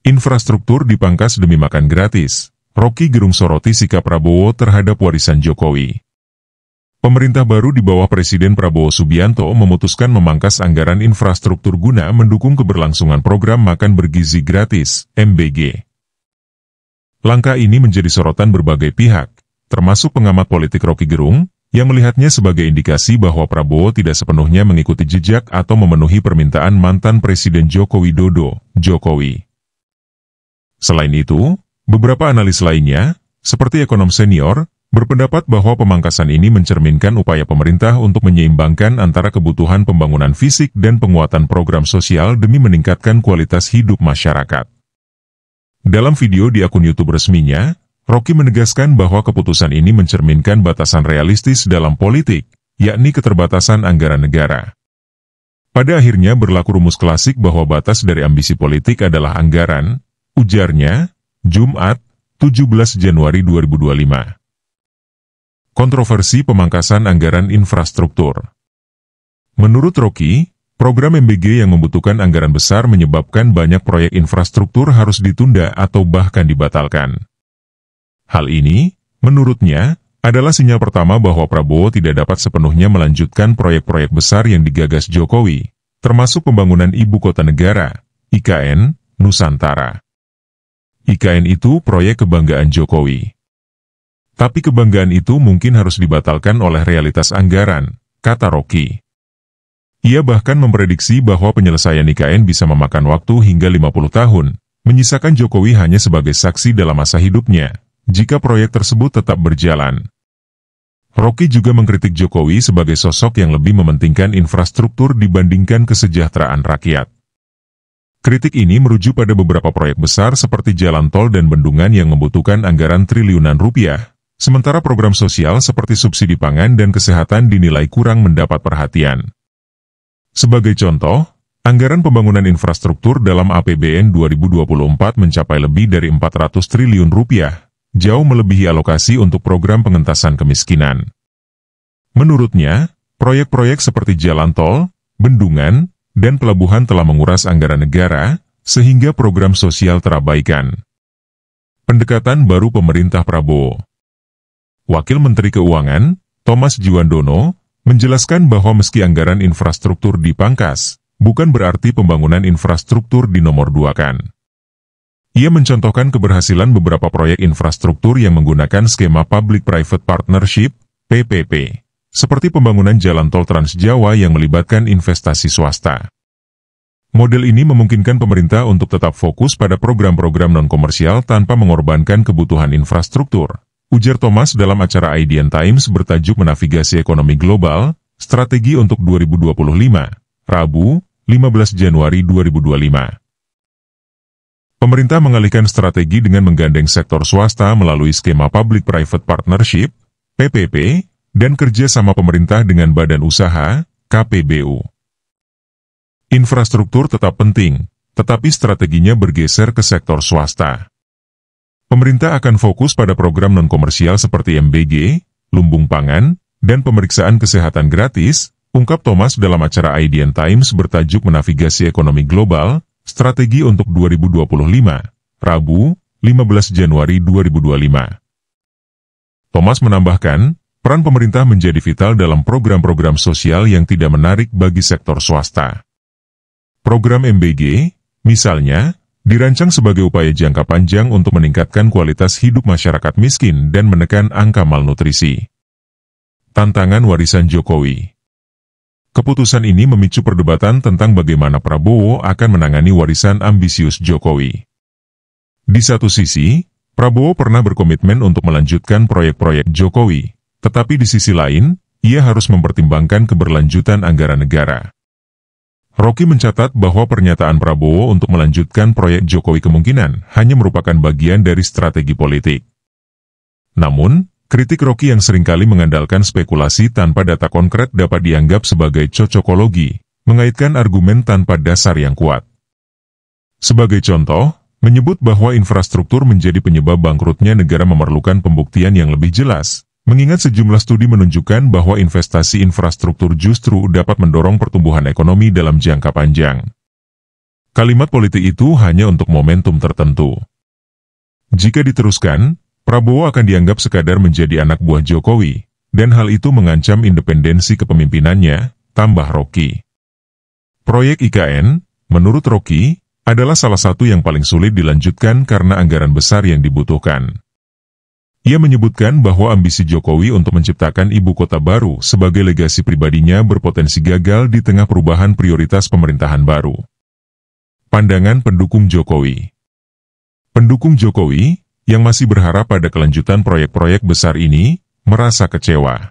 Infrastruktur dipangkas demi makan gratis. Rocky Gerung soroti sikap Prabowo terhadap warisan Jokowi. Pemerintah baru di bawah Presiden Prabowo Subianto memutuskan memangkas anggaran infrastruktur guna mendukung keberlangsungan program makan bergizi gratis, MBG. Langkah ini menjadi sorotan berbagai pihak, termasuk pengamat politik Rocky Gerung, yang melihatnya sebagai indikasi bahwa Prabowo tidak sepenuhnya mengikuti jejak atau memenuhi permintaan mantan Presiden Joko Widodo, Jokowi. Selain itu, beberapa analis lainnya, seperti ekonom senior, berpendapat bahwa pemangkasan ini mencerminkan upaya pemerintah untuk menyeimbangkan antara kebutuhan pembangunan fisik dan penguatan program sosial demi meningkatkan kualitas hidup masyarakat. Dalam video di akun YouTube resminya, Rocky menegaskan bahwa keputusan ini mencerminkan batasan realistis dalam politik, yakni keterbatasan anggaran negara. Pada akhirnya berlaku rumus klasik bahwa batas dari ambisi politik adalah anggaran, ujarnya, Jumat, 17 Januari 2025. Kontroversi pemangkasan anggaran infrastruktur. Menurut Rocky, program MBG yang membutuhkan anggaran besar menyebabkan banyak proyek infrastruktur harus ditunda atau bahkan dibatalkan. Hal ini, menurutnya, adalah sinyal pertama bahwa Prabowo tidak dapat sepenuhnya melanjutkan proyek-proyek besar yang digagas Jokowi, termasuk pembangunan Ibu Kota Negara, IKN, Nusantara. IKN itu proyek kebanggaan Jokowi. Tapi kebanggaan itu mungkin harus dibatalkan oleh realitas anggaran, kata Rocky. Ia bahkan memprediksi bahwa penyelesaian IKN bisa memakan waktu hingga 50 tahun, menyisakan Jokowi hanya sebagai saksi dalam masa hidupnya, jika proyek tersebut tetap berjalan. Rocky juga mengkritik Jokowi sebagai sosok yang lebih mementingkan infrastruktur dibandingkan kesejahteraan rakyat. Kritik ini merujuk pada beberapa proyek besar seperti jalan tol dan bendungan yang membutuhkan anggaran triliunan rupiah, sementara program sosial seperti subsidi pangan dan kesehatan dinilai kurang mendapat perhatian. Sebagai contoh, anggaran pembangunan infrastruktur dalam APBN 2024 mencapai lebih dari 400 triliun rupiah, jauh melebihi alokasi untuk program pengentasan kemiskinan. Menurutnya, proyek-proyek seperti jalan tol, bendungan, dan pelabuhan telah menguras anggaran negara, sehingga program sosial terabaikan. Pendekatan baru pemerintah Prabowo. Wakil Menteri Keuangan, Thomas Jiwandono, menjelaskan bahwa meski anggaran infrastruktur dipangkas, bukan berarti pembangunan infrastruktur dinomorduakan. Ia mencontohkan keberhasilan beberapa proyek infrastruktur yang menggunakan skema Public-Private Partnership, PPP. Seperti pembangunan jalan tol Trans Jawa yang melibatkan investasi swasta. Model ini memungkinkan pemerintah untuk tetap fokus pada program-program non-komersial tanpa mengorbankan kebutuhan infrastruktur, ujar Thomas dalam acara IDN Times bertajuk Menavigasi Ekonomi Global, Strategi untuk 2025, Rabu, 15 Januari 2025. Pemerintah mengalihkan strategi dengan menggandeng sektor swasta melalui skema Public-Private Partnership, PPP, dan kerja sama pemerintah dengan badan usaha, KPBU. Infrastruktur tetap penting, tetapi strateginya bergeser ke sektor swasta. Pemerintah akan fokus pada program non-komersial seperti MBG, lumbung pangan, dan pemeriksaan kesehatan gratis, ungkap Thomas dalam acara IDN Times bertajuk Menavigasi Ekonomi Global, Strategi untuk 2025, Rabu, 15 Januari 2025. Thomas menambahkan, peran pemerintah menjadi vital dalam program-program sosial yang tidak menarik bagi sektor swasta. Program MBG, misalnya, dirancang sebagai upaya jangka panjang untuk meningkatkan kualitas hidup masyarakat miskin dan menekan angka malnutrisi. Tantangan warisan Jokowi. Keputusan ini memicu perdebatan tentang bagaimana Prabowo akan menangani warisan ambisius Jokowi. Di satu sisi, Prabowo pernah berkomitmen untuk melanjutkan proyek-proyek Jokowi, tetapi di sisi lain, ia harus mempertimbangkan keberlanjutan anggaran negara. Rocky mencatat bahwa pernyataan Prabowo untuk melanjutkan proyek Jokowi kemungkinan hanya merupakan bagian dari strategi politik. Namun, kritik Rocky yang seringkali mengandalkan spekulasi tanpa data konkret dapat dianggap sebagai cocokologi, mengaitkan argumen tanpa dasar yang kuat. Sebagai contoh, menyebut bahwa infrastruktur menjadi penyebab bangkrutnya negara memerlukan pembuktian yang lebih jelas, mengingat sejumlah studi menunjukkan bahwa investasi infrastruktur justru dapat mendorong pertumbuhan ekonomi dalam jangka panjang. Kalimat politik itu hanya untuk momentum tertentu. Jika diteruskan, Prabowo akan dianggap sekadar menjadi anak buah Jokowi, dan hal itu mengancam independensi kepemimpinannya, tambah Rocky. Proyek IKN, menurut Rocky, adalah salah satu yang paling sulit dilanjutkan karena anggaran besar yang dibutuhkan. Ia menyebutkan bahwa ambisi Jokowi untuk menciptakan ibu kota baru sebagai legasi pribadinya berpotensi gagal di tengah perubahan prioritas pemerintahan baru. Pandangan pendukung Jokowi. Pendukung Jokowi, yang masih berharap pada kelanjutan proyek-proyek besar ini, merasa kecewa.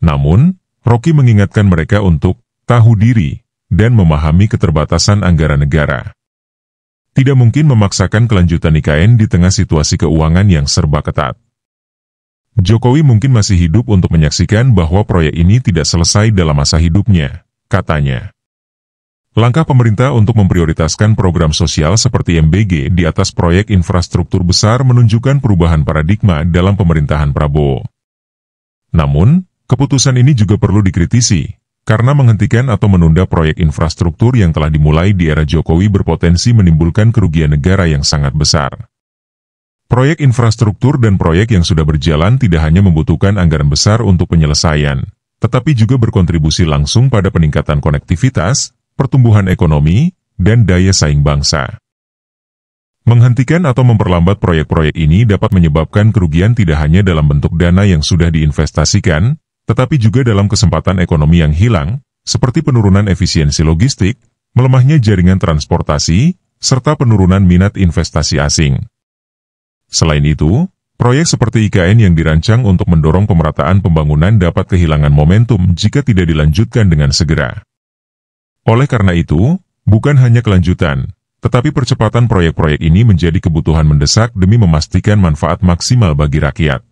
Namun, Rocky mengingatkan mereka untuk tahu diri dan memahami keterbatasan anggaran negara. Tidak mungkin memaksakan kelanjutan IKN di tengah situasi keuangan yang serba ketat. Jokowi mungkin masih hidup untuk menyaksikan bahwa proyek ini tidak selesai dalam masa hidupnya, katanya. Langkah pemerintah untuk memprioritaskan program sosial seperti MBG di atas proyek infrastruktur besar menunjukkan perubahan paradigma dalam pemerintahan Prabowo. Namun, keputusan ini juga perlu dikritisi, karena menghentikan atau menunda proyek infrastruktur yang telah dimulai di era Jokowi berpotensi menimbulkan kerugian negara yang sangat besar. Proyek infrastruktur dan proyek yang sudah berjalan tidak hanya membutuhkan anggaran besar untuk penyelesaian, tetapi juga berkontribusi langsung pada peningkatan konektivitas, pertumbuhan ekonomi, dan daya saing bangsa. Menghentikan atau memperlambat proyek-proyek ini dapat menyebabkan kerugian tidak hanya dalam bentuk dana yang sudah diinvestasikan, tetapi juga dalam kesempatan ekonomi yang hilang, seperti penurunan efisiensi logistik, melemahnya jaringan transportasi, serta penurunan minat investasi asing. Selain itu, proyek seperti IKN yang dirancang untuk mendorong pemerataan pembangunan dapat kehilangan momentum jika tidak dilanjutkan dengan segera. Oleh karena itu, bukan hanya kelanjutan, tetapi percepatan proyek-proyek ini menjadi kebutuhan mendesak demi memastikan manfaat maksimal bagi rakyat.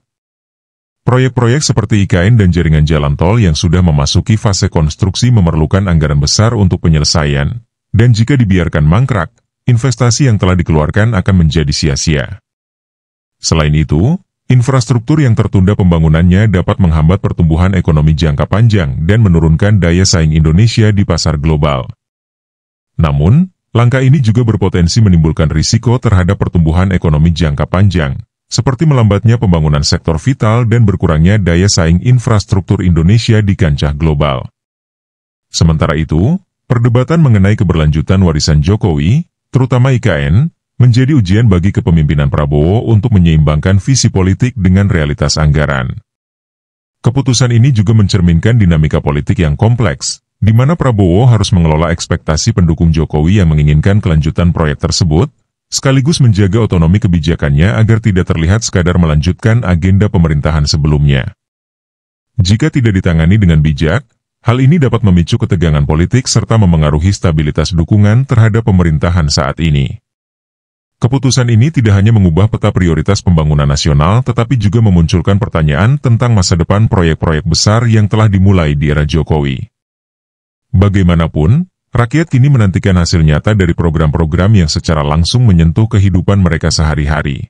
Proyek-proyek seperti IKN dan jaringan jalan tol yang sudah memasuki fase konstruksi memerlukan anggaran besar untuk penyelesaian, dan jika dibiarkan mangkrak, investasi yang telah dikeluarkan akan menjadi sia-sia. Selain itu, infrastruktur yang tertunda pembangunannya dapat menghambat pertumbuhan ekonomi jangka panjang dan menurunkan daya saing Indonesia di pasar global. Namun, langkah ini juga berpotensi menimbulkan risiko terhadap pertumbuhan ekonomi jangka panjang, seperti melambatnya pembangunan sektor vital dan berkurangnya daya saing infrastruktur Indonesia di kancah global. Sementara itu, perdebatan mengenai keberlanjutan warisan Jokowi, terutama IKN, menjadi ujian bagi kepemimpinan Prabowo untuk menyeimbangkan visi politik dengan realitas anggaran. Keputusan ini juga mencerminkan dinamika politik yang kompleks, di mana Prabowo harus mengelola ekspektasi pendukung Jokowi yang menginginkan kelanjutan proyek tersebut, sekaligus menjaga otonomi kebijakannya agar tidak terlihat sekadar melanjutkan agenda pemerintahan sebelumnya. Jika tidak ditangani dengan bijak, hal ini dapat memicu ketegangan politik serta memengaruhi stabilitas dukungan terhadap pemerintahan saat ini. Keputusan ini tidak hanya mengubah peta prioritas pembangunan nasional tetapi juga memunculkan pertanyaan tentang masa depan proyek-proyek besar yang telah dimulai di era Jokowi. Bagaimanapun, rakyat kini menantikan hasil nyata dari program-program yang secara langsung menyentuh kehidupan mereka sehari-hari.